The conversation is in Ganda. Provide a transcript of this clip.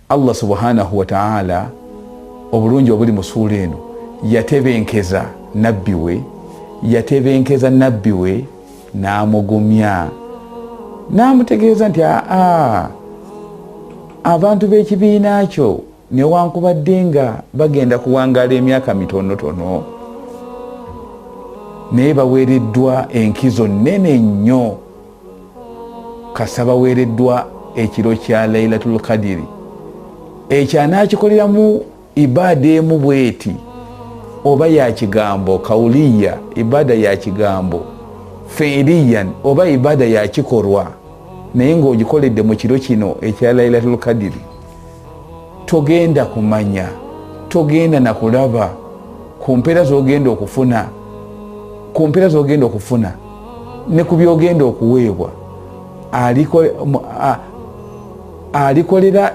Allah subhanahu wa ta'ala obulungi obuli mu suula eno yatebenkeza nabbi we n'amugumya n'amutegeeza nti abantu b'ekibiina kyo newankubadde nga bagenda kuwangaala emyaka mitonotono naye baweereddwa enkizo nnene nnyo kasa baweereddwa ekiro kya Lailatul Qadiri ekyo anaakikoleramu ibaada emu bweti oba ya kigambo kauliya ibaada ya kigambo fiiliyan oba ibaada ya kikolwa naye ng'ogikoledde mu kiro kino ekya Lailatul Qadiri togenda kumanya togenda nakulaba ku mpeera z'ogenda okufuna ne ku byogenda okuweebwa alikolera